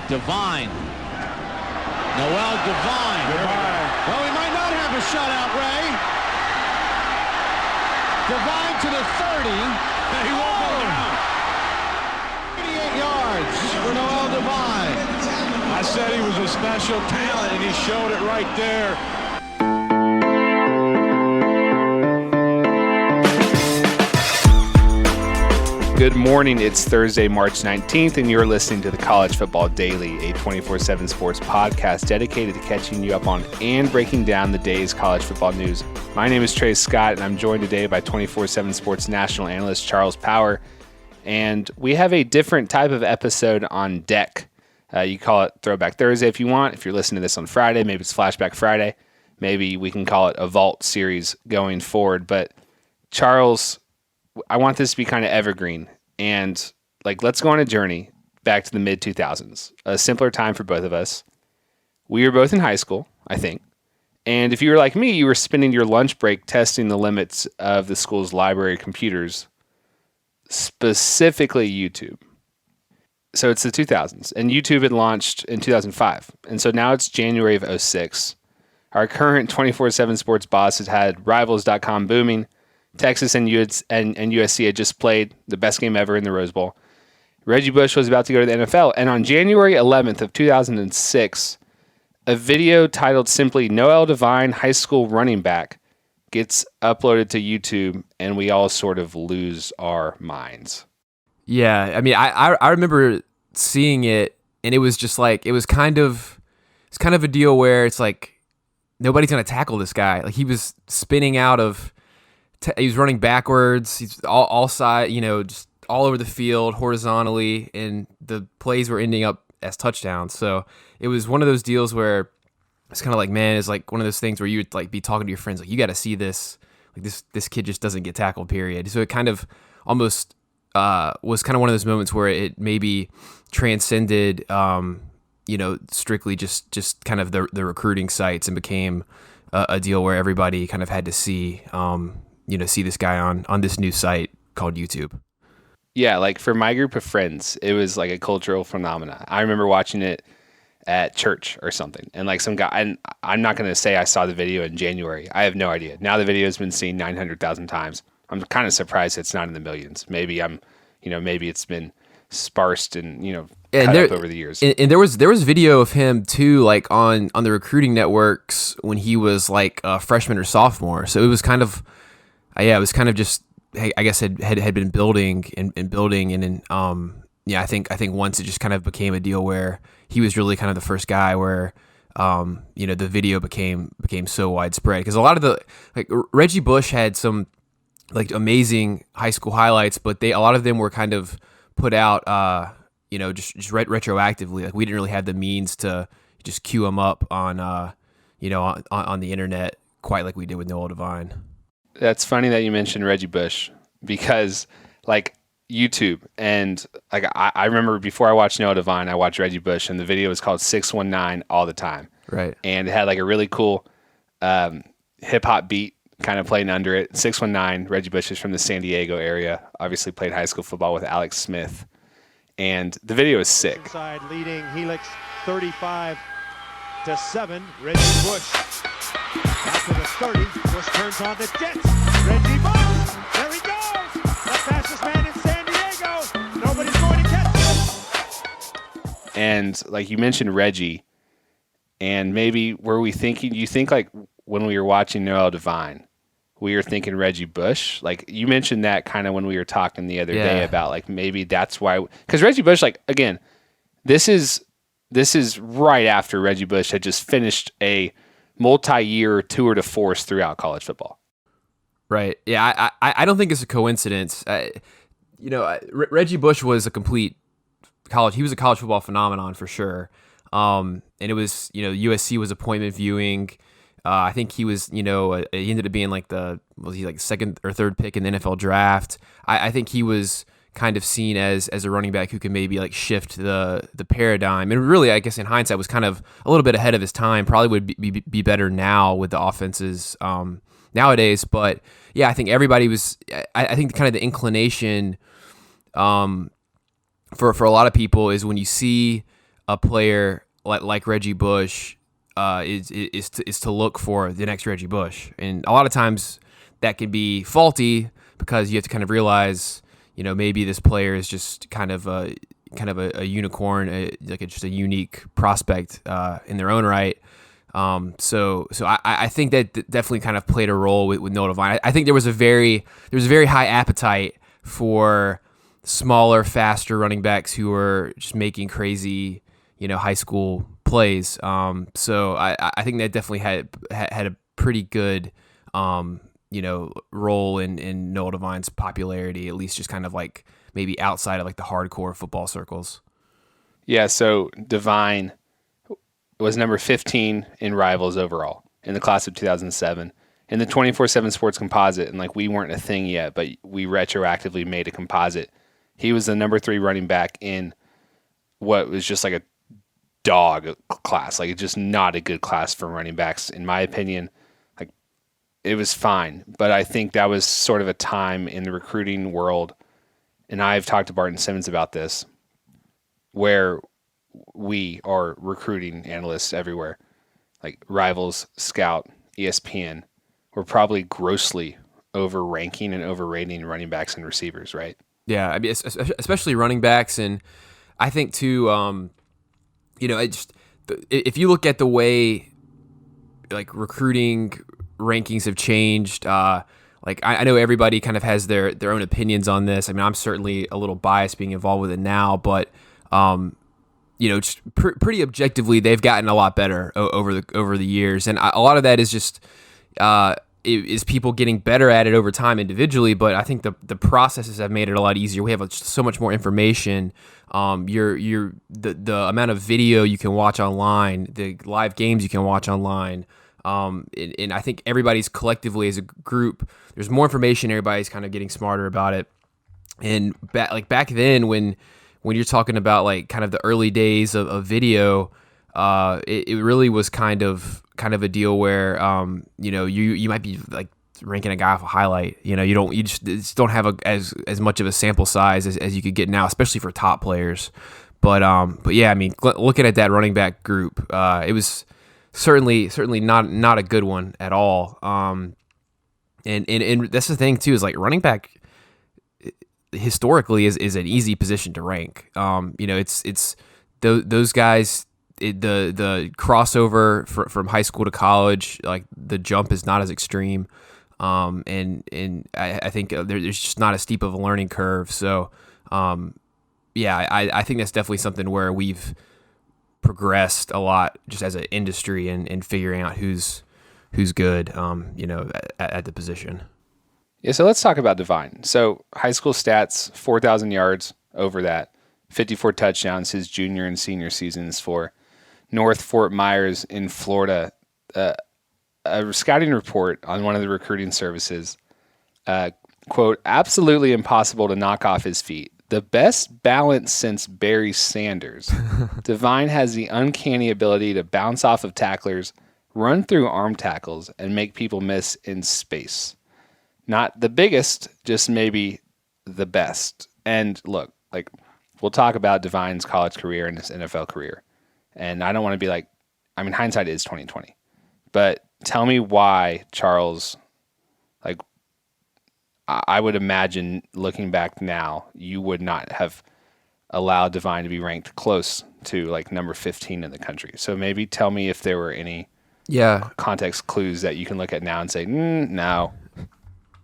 Devine. Noel Devine. Well, we might not have a shutout, Ray. Devine to the 30. He won't go down. 88 yards for Noel Devine. I said he was a special talent, and he showed it right there. Good morning. It's Thursday, March 19th, and you're listening to the College Football Daily, a 24/7 sports podcast dedicated to catching you up on and breaking down the day's college football news. My name is Trey Scott, and I'm joined today by 24/7 sports national analyst Charles Power, and we have a different type of episode on deck. You call it Throwback Thursday if you want. If you're listening to this on Friday, maybe it's Flashback Friday. Maybe we can call it a Vault series going forward. But Charles, I want this to be kind of evergreen, and let's go on a journey back to the mid 2000s, a simpler time for both of us. We were both in high school, I think. And if you were like me, you were spending your lunch break testing the limits of the school's library computers, specifically YouTube. So it's the 2000s, and YouTube had launched in 2005. And so now it's January of 2006. Our current 24/7 sports boss has had Rivals.com booming. Texas and USC had just played the best game ever in the Rose Bowl. Reggie Bush was about to go to the NFL, and on January 11th of 2006, a video titled simply "Noel Devine, High School Running Back" gets uploaded to YouTube, and we all sort of lose our minds. Yeah, I mean, I remember seeing it, and it was just like it's kind of a deal where it's like nobody's gonna tackle this guy. Like he was spinning out of. He was running backwards. He's all side, just all over the field horizontally, and the plays were ending up as touchdowns. So it was one of those deals where it's kind of like, man, it's like one of those things where you would like be talking to your friends, like you got to see this. Like this kid just doesn't get tackled. Period. So it kind of almost was kind of one of those moments where it maybe transcended, strictly just kind of the recruiting sites and became a deal where everybody kind of had to see. See this guy on this new site called YouTube. Yeah, like for my group of friends, it was like a cultural phenomenon. I remember watching it at church or something, and like some guy, and I'm not going to say I saw the video in January. I have no idea. Now the video has been seen 900,000 times. I'm kind of surprised it's not in the millions. Maybe maybe it's been sparsed and cut up over the years. And there was video of him too, like on the recruiting networks when he was like a freshman or sophomore. So it was kind of. It was kind of just, I guess, had been building and building, and then I think once it just kind of became a deal where he was really kind of the first guy where the video became so widespread, because a lot of the Reggie Bush had some like amazing high school highlights, but a lot of them were kind of put out just retroactively. Like we didn't really have the means to just queue them up on on the internet quite like we did with Noel Devine. That's funny that you mentioned Reggie Bush, because YouTube, and I remember before I watched Noel Devine, I watched Reggie Bush, and the video was called 619 all the time. Right. And it had like a really cool hip hop beat kind of playing under it. 619, Reggie Bush is from the San Diego area, obviously played high school football with Alex Smith. And the video is sick. Inside leading Helix 35-7, Reggie Bush. Back to the 30, Bush turns on the Jets. Reggie Bush, there he goes! The fastest man in San Diego! Nobody's going to catch him! And like you mentioned Reggie, and maybe you think like when we were watching Noel Devine, we were thinking Reggie Bush? Like you mentioned that kind of when we were talking the other day about like maybe that's why, because Reggie Bush, like again, this is right after Reggie Bush had just finished a multi-year tour de force throughout college football. Right. Yeah. I don't think it's a coincidence. Reggie Bush was a complete he was a college football phenomenon for sure. And it was, USC was appointment viewing. I think he was, he ended up being like second or third pick in the NFL draft. I think he was kind of seen as a running back who can maybe like shift the paradigm. And really, I guess in hindsight, was kind of a little bit ahead of his time. Probably would be better now with the offenses nowadays. But yeah, I think everybody was. I think kind of the inclination for a lot of people is when you see a player like Reggie Bush is to look for the next Reggie Bush. And a lot of times that can be faulty because you have to kind of realize, maybe this player is just kind of a unicorn, just a unique prospect in their own right. So I think that definitely kind of played a role with Noel Devine. I think there was a very high appetite for smaller, faster running backs who were just making crazy, high school plays. So I think that definitely had a pretty good, role in Noel Devine's popularity, at least just kind of like maybe outside of like the hardcore football circles. Yeah. So Devine was number 15 in Rivals overall in the class of 2007 in the 24/7 Sports Composite. And like, we weren't a thing yet, but we retroactively made a composite. He was the number 3 running back in what was just like a dog class, like just not a good class for running backs, in my opinion. Like, it was fine, but I think that was sort of a time in the recruiting world, and I've talked to Barton Simmons about this, where we are recruiting analysts everywhere, like Rivals, Scout, ESPN, we're probably grossly overranking and overrating running backs and receivers, right? Yeah, I mean, especially running backs, and I think too, if you look at the way like recruiting rankings have changed, like I know everybody kind of has their own opinions on this. I mean, I'm certainly a little biased being involved with it now, but just pretty objectively, they've gotten a lot better over the years, and a lot of that is just is people getting better at it over time individually. But I think the processes have made it a lot easier. We have so much more information. The amount of video you can watch online, the live games you can watch online. And I think everybody's collectively as a group, there's more information. Everybody's kind of getting smarter about it. And back then, when you're talking about like kind of the early days of video, it really was kind of a deal where you might be like ranking a guy off a highlight. You just don't have as much of a sample size as you could get now, especially for top players. But yeah, I mean, looking at that running back group, it was certainly not a good one at all. And that's the thing too, is like running back historically is an easy position to rank. It's those guys. The crossover from high school to college, like the jump is not as extreme, and I think there's just not as steep of a learning curve. So, yeah, I think that's definitely something where we've progressed a lot just as an industry and figuring out who's good, at the position. Yeah, so let's talk about Devine. So high school stats, 4,000 yards over that, 54 touchdowns his junior and senior seasons for North Fort Myers in Florida. A scouting report on one of the recruiting services, quote, absolutely impossible to knock off his feet. The best balance since Barry Sanders. Devine has the uncanny ability to bounce off of tacklers, run through arm tackles, and make people miss in space. Not the biggest, just maybe the best. And look, like, we'll talk about Devine's college career and his NFL career. And I don't want to be like, I mean, hindsight is 20/20. But tell me why, Charles, like, I would imagine looking back now, you would not have allowed Devine to be ranked close to like number 15 in the country. So maybe tell me if there were any context clues that you can look at now and say, no.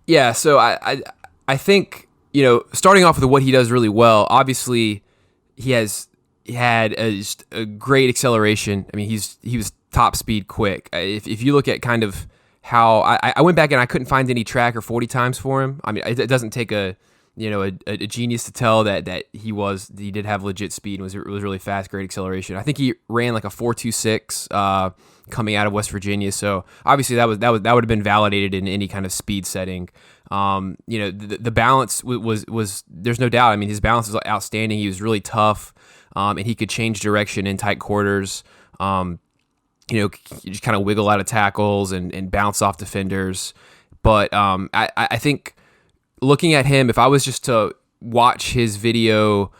Yeah, so I think, starting off with what he does really well, obviously he had just a great acceleration. I mean, he was top speed quick. If you look at kind of how I went back and I couldn't find any track or 40 times for him. I mean, it doesn't take a genius to tell that he did have legit speed and was really fast, great acceleration. I think he ran like a 4.26 coming out of West Virginia. So obviously that would have been validated in any kind of speed setting. The balance was there's no doubt. I mean, his balance was outstanding. He was really tough, and he could change direction in tight quarters. Just kind of wiggle out of tackles and bounce off defenders. But I think looking at him, if I was just to watch his video,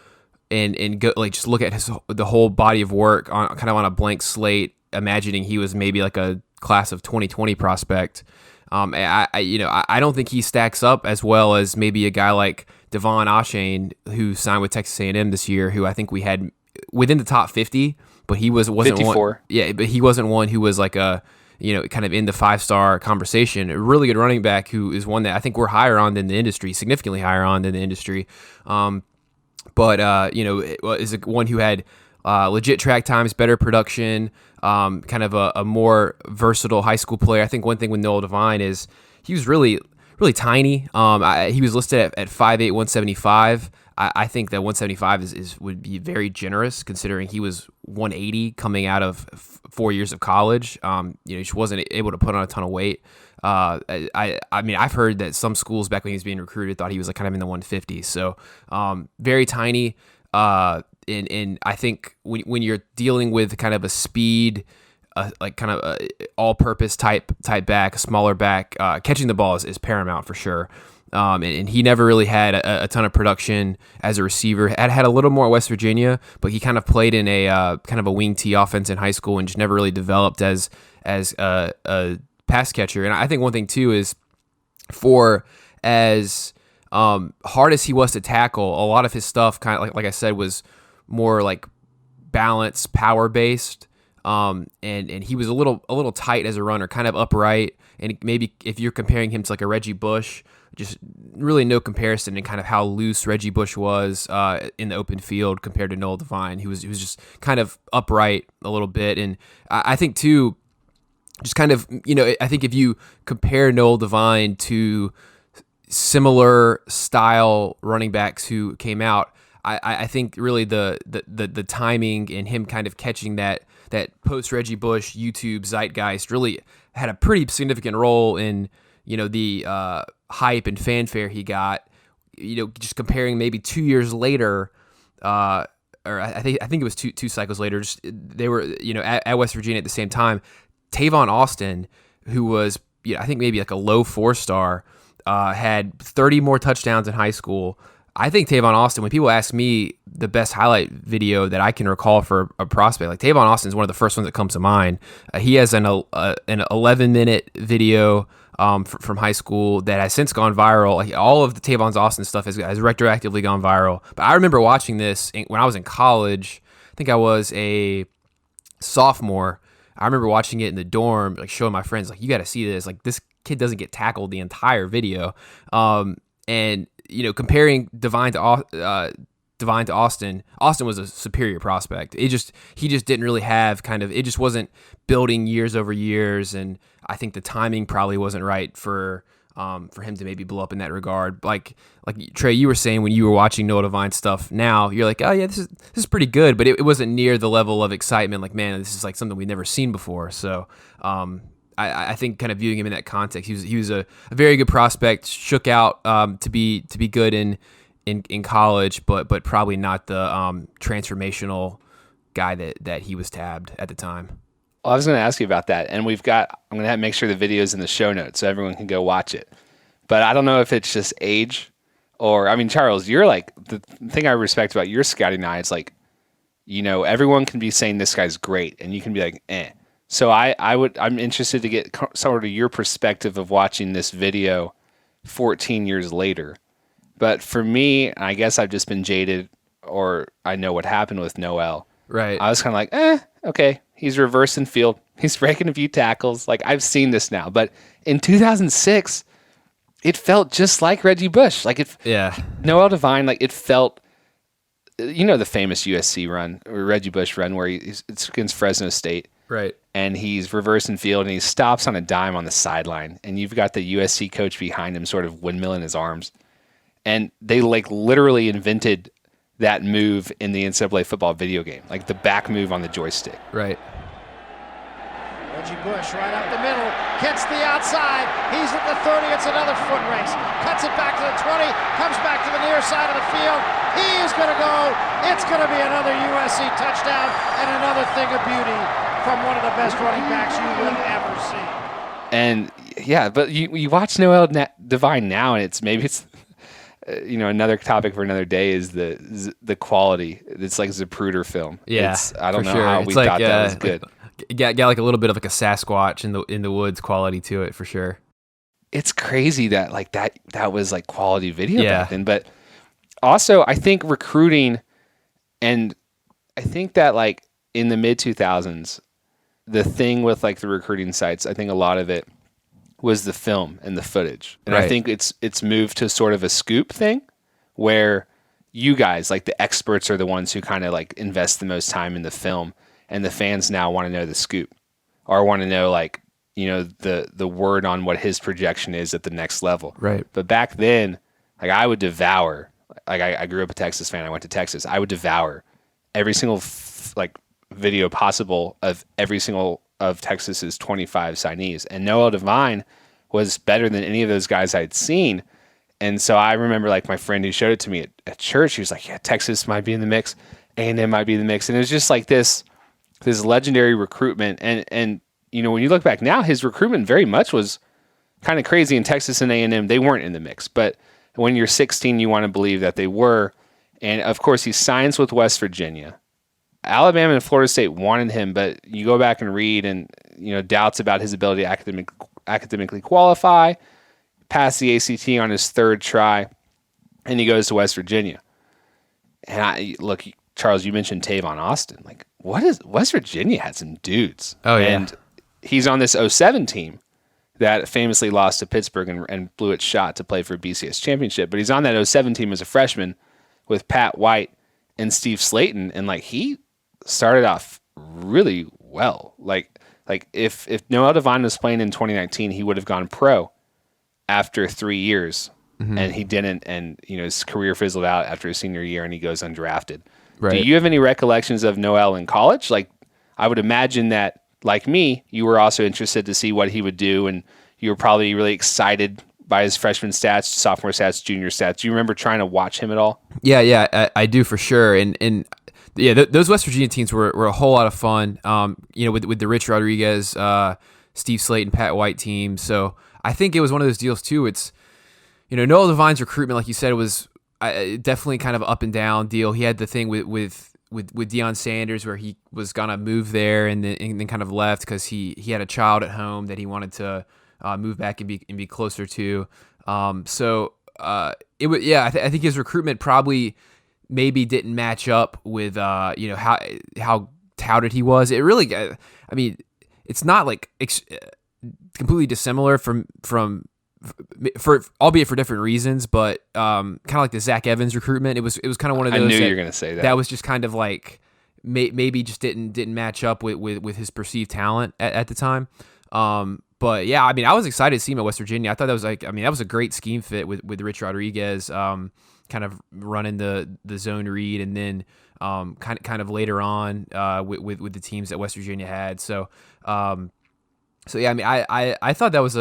and go like just look at the whole body of work on kind of on a blank slate, imagining he was maybe like a class of 2020 prospect. I don't think he stacks up as well as maybe a guy like Devon Achane, who signed with Texas A&M this year, who I think we had within the top 50, but he wasn't 54. one. Yeah, but he wasn't one who was like a, kind of in the 5-star conversation. A really good running back who is one that I think we're higher on than the industry, significantly higher on than the industry. Is one who had legit track times, better production, kind of a more versatile high school player. I think one thing with Noel Devine is he was really, really tiny. He was listed at 5'8", 175. I think that 175 would be very generous considering he was 180 coming out of 4 years of college. He just wasn't able to put on a ton of weight. I've heard that some schools back when he was being recruited thought he was like kind of in the 150s. So very tiny. And I think when you're dealing with kind of a speed, like kind of a all-purpose type back, a smaller back, catching the ball is paramount for sure. And he never really had a ton of production as a receiver. Had a little more at West Virginia, but he kind of played in a kind of a wing T offense in high school and just never really developed as a pass catcher. And I think one thing too is for as hard as he was to tackle, a lot of his stuff kind of like I said was more like balance, power based. And he was a little tight as a runner, kind of upright. And maybe if you're comparing him to like a Reggie Bush, just really no comparison in kind of how loose Reggie Bush was in the open field compared to Noel Devine. He was just kind of upright a little bit. And I think too, just kind of, I think if you compare Noel Devine to similar style running backs who came out, I think really the timing and him kind of catching that post Reggie Bush YouTube zeitgeist really had a pretty significant role in the hype and fanfare he got. Just comparing maybe 2 years later, or I think it was two cycles later. Just they were at West Virginia at the same time. Tavon Austin, who was I think maybe like a low 4-star, had 30 more touchdowns in high school. I think Tavon Austin, when people ask me the best highlight video that I can recall for a prospect, like Tavon Austin is one of the first ones that comes to mind. He has an 11-minute video from high school that has since gone viral. Like all of the Tavon Austin stuff has retroactively gone viral. But I remember watching this when I was in college. I think I was a sophomore. I remember watching it in the dorm, like showing my friends, like, you got to see this. Like, this kid doesn't get tackled the entire video. And comparing Devine to Austin was a superior prospect. He just didn't really have it just wasn't building years over years, and I think the timing probably wasn't right for him to maybe blow up in that regard. Like Trey, you were saying when you were watching Noel Devine stuff now, you're like, oh yeah, this is pretty good, but it wasn't near the level of excitement. Like, man, this is like something we've never seen before. So I think kind of viewing him in that context, he was a very good prospect, shook out to be good in college, but probably not the transformational guy that he was tabbed at the time. Well, I was going to ask you about that, and I'm going to have to make sure the video's in the show notes so everyone can go watch it. But I don't know if it's just age or, Charles, you're like, the thing I respect about your scouting eye is like, everyone can be saying this guy's great, and you can be like, eh. So I'm interested to get sort of your perspective of watching this video 14 years later. But for me, I guess I've just been jaded, or I know what happened with Noel. Right. I was kind of like, okay, he's reversing field. He's breaking a few tackles. Like, I've seen this now. But in 2006, it felt just like Reggie Bush. Like, Noel Devine, like, it felt, the famous USC run, or Reggie Bush run, where it's against Fresno State. Right. And he's reversing field, and he stops on a dime on the sideline. And you've got the USC coach behind him sort of windmilling his arms. And they, like, literally invented that move in the NCAA football video game, like the back move on the joystick. Right. Reggie Bush right up the middle, gets the outside. He's at the 30. It's another foot race. Cuts it back to the 20, comes back to the near side of the field. He's going to go. It's going to be another USC touchdown and another thing of beauty from one of the best running backs you will ever see. And yeah, but you watch Noel Devine now, and it's another topic for another day is the quality. It's like Zapruder film. Yeah, I don't know sure. how we thought that was good. Got like a little bit of like a Sasquatch in the woods quality to it for sure. It's crazy that like that was like quality video back then. But also I think recruiting, and I think that like in the mid 2000s, the thing with like the recruiting sites, I think a lot of it was the film and the footage. And I think it's moved to sort of a scoop thing where you guys, like the experts, are the ones who kind of like invest the most time in the film, and the fans now want to know the scoop or want to know like, the word on what his projection is at the next level. Right. But back then, like I would devour, like I grew up a Texas fan. I went to Texas. I would devour every single like video possible of every single of Texas's 25 signees. And Noel Devine was better than any of those guys I'd seen. And so I remember like my friend who showed it to me at church, he was like, yeah, Texas might be in the mix. A&M might be in the mix. And it was just like this legendary recruitment. And when you look back now, his recruitment very much was kind of crazy. In Texas and A&M, they weren't in the mix. But when you're 16, you want to believe that they were. And of course, he signs with West Virginia. Alabama and Florida State wanted him, but you go back and read and, doubts about his ability to academically qualify, pass the ACT on his third try, and he goes to West Virginia. And look, Charles, you mentioned Tavon Austin. Like, West Virginia had some dudes. Oh, yeah. And he's on this 07 team that famously lost to Pittsburgh and blew its shot to play for BCS championship. But he's on that 07 team as a freshman with Pat White and Steve Slayton. And like, he started off really well. Like if Noel Devine was playing in 2019, he would have gone pro after 3 years. Mm-hmm. And he didn't. And, his career fizzled out after his senior year and he goes undrafted. Right. Do you have any recollections of Noel in college? Like, I would imagine that, like me, you were also interested to see what he would do, and you were probably really excited by his freshman stats, sophomore stats, junior stats. Do you remember trying to watch him at all? Yeah, I do for sure. And those West Virginia teams were a whole lot of fun. With the Rich Rodriguez, Steve Slayton, Pat White team. So I think it was one of those deals too. It's Noel Devine's recruitment, like you said, was definitely kind of up and down deal. He had the thing with Deion Sanders where he was gonna move there and then kind of left because he had a child at home that he wanted to move back and be closer to. I think his recruitment probably maybe didn't match up with how touted he was. It really, it's not like completely dissimilar from albeit for different reasons, but kind of like the Zach Evans recruitment. It was kind of one of those. I knew you were going to say that. That was just kind of like maybe just didn't match up with his perceived talent at the time. But yeah, I was excited to see him at West Virginia. I thought that was that was a great scheme fit with Rich Rodriguez, kind of running the zone read, and then kind of later on with the teams that West Virginia had. So yeah, I thought that was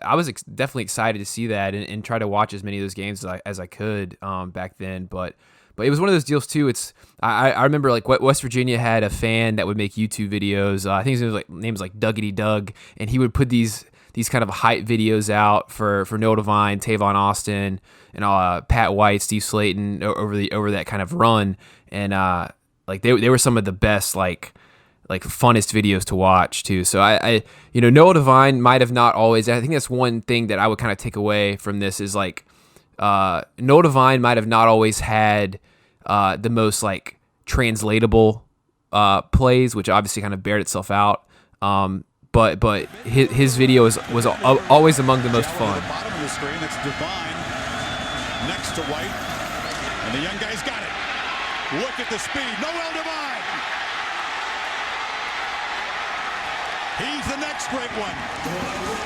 I was definitely excited to see that and try to watch as many of those games as I could back then. But it was one of those deals too. I remember like West Virginia had a fan that would make YouTube videos. I think his name was like Duggity Doug, and he would put these kind of hype videos out for Noel Devine, Tavon Austin, and Pat White, Steve Slayton over that kind of run. And like they were some of the best like funnest videos to watch too. So I Noel Devine might have not always. I think that's one thing that I would kind of take away from this is like Noel Devine might have not always had the most like translatable plays, which obviously kind of bared itself out. But his video was always among the most fun. At the bottom of the screen, it's Devine next to White, and the young guy's got it. Look at the speed, Noel Devine. He's the next great one.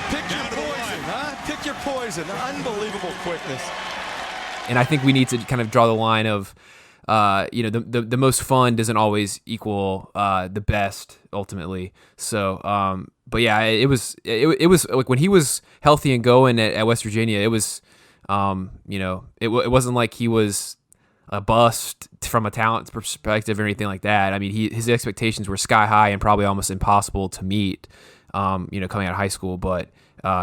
Pick your poison, huh? Pick your poison. Unbelievable quickness. And I think we need to kind of draw the line of, the most fun doesn't always equal the best ultimately. So, but yeah, it was like when he was healthy and going at West Virginia, it was, it wasn't like he was a bust from a talent perspective or anything like that. I mean, his expectations were sky high and probably almost impossible to meet, coming out of high school. But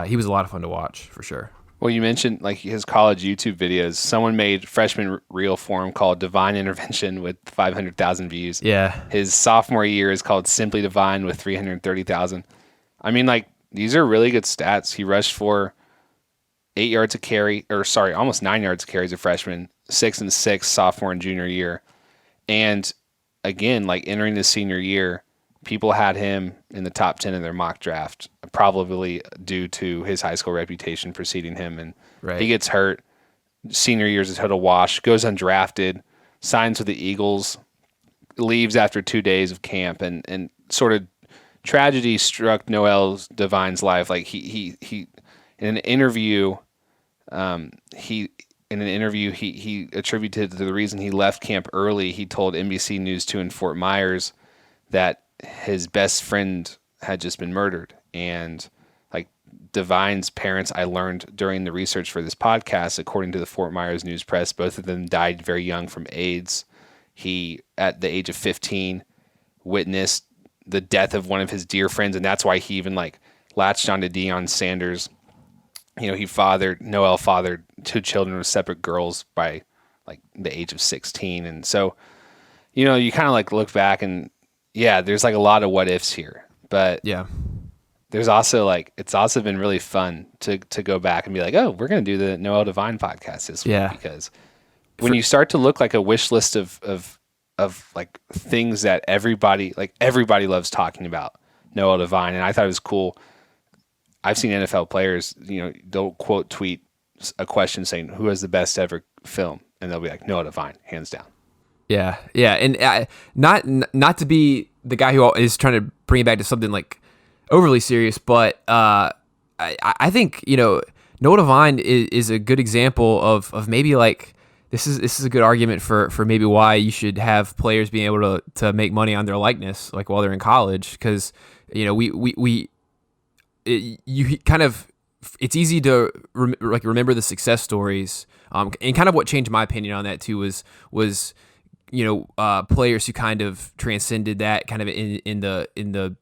he was a lot of fun to watch for sure. Well, you mentioned like his college YouTube videos. Someone made freshman reel for him called Divine Intervention with 500,000 views. Yeah. His sophomore year is called Simply Divine with 330,000. I mean, like, these are really good stats. He rushed for 8 yards a carry, almost 9 yards a carry as a freshman, 6 and 6 sophomore and junior year. And again, like entering his senior year, people had him in the top 10 in their mock draft, probably due to his high school reputation preceding him. And Right. he gets hurt. Senior year is a total wash, goes undrafted, signs with the Eagles, leaves after 2 days of camp, and sort of tragedy struck Noel Devine's life. Like he in an interview, he attributed to the reason he left camp early. He told NBC News 2 in Fort Myers that his best friend had just been murdered. And like Devine's parents, I learned during the research for this podcast, according to the Fort Myers News Press, both of them died very young from AIDS. He, at the age of 15, witnessed the death of one of his dear friends, and that's why he even like latched onto Deion Sanders. You know, Noel fathered 2 children with separate girls by like the age of 16. And so, you know, you kind of like look back and yeah, there's like a lot of what ifs here, but Yeah. there's also like, it's also been really fun to go back and be like, oh, we're going to do the Noel Devine podcast this week. Yeah. Because when you start to look like a wish list of like things that everybody loves talking about Noel Devine. And I thought it was cool. I've seen NFL players, you know, they'll quote tweet a question saying, who has the best ever film? And they'll be like, Noel Devine, hands down. Yeah, and not to be the guy who is trying to bring it back to something like overly serious, but I think, you know, Noel Devine is a good example of maybe like this is a good argument for maybe why you should have players being able to make money on their likeness like while they're in college, because you know it's easy to remember the success stories, and kind of what changed my opinion on that too was you know, players who kind of transcended that kind of in the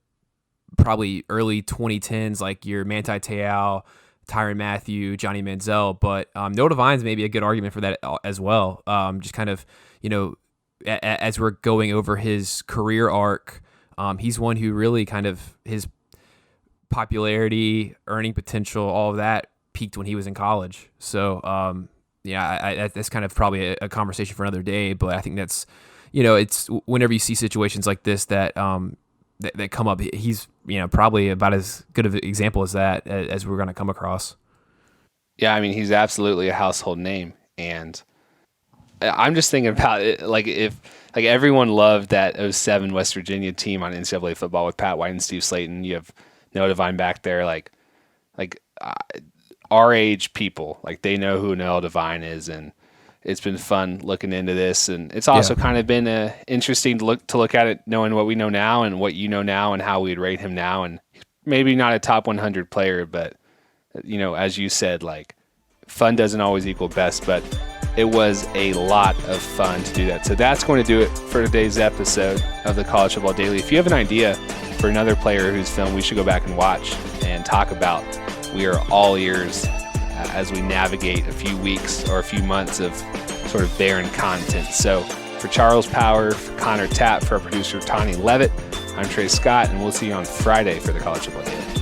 probably early 2010s, like your Manti Te'o, Tyrann Mathieu, Johnny Manziel. But Noel Devine's maybe a good argument for that as well. Just kind of, you know, as we're going over his career arc, he's one who really kind of his popularity, earning potential, all of that peaked when he was in college. So, yeah, that's kind of probably a conversation for another day, but I think that's, you know, it's whenever you see situations like this that that come up, he's, you know, probably about as good of an example as that as we're going to come across. Yeah, I mean, he's absolutely a household name, and I'm just thinking about it, like if like everyone loved that 2007 West Virginia team on NCAA football with Pat White and Steve Slayton. You have Noel Devine back there, like our age people, like they know who Noel Devine is, and it's been fun looking into this, and it's also kind of been interesting to look at it, knowing what we know now and what you know now and how we'd rate him now. And maybe not a top 100 player, but you know, as you said, like fun doesn't always equal best, but it was a lot of fun to do that. So that's going to do it for today's episode of the College Football Daily. If you have an idea for another player whose film we should go back and watch and talk about, we are all ears as we navigate a few weeks or a few months of sort of barren content. So for Charles Power, for Connor Tapp, for our producer Tani Levitt, I'm Trey Scott, and we'll see you on Friday for the College Football Daily.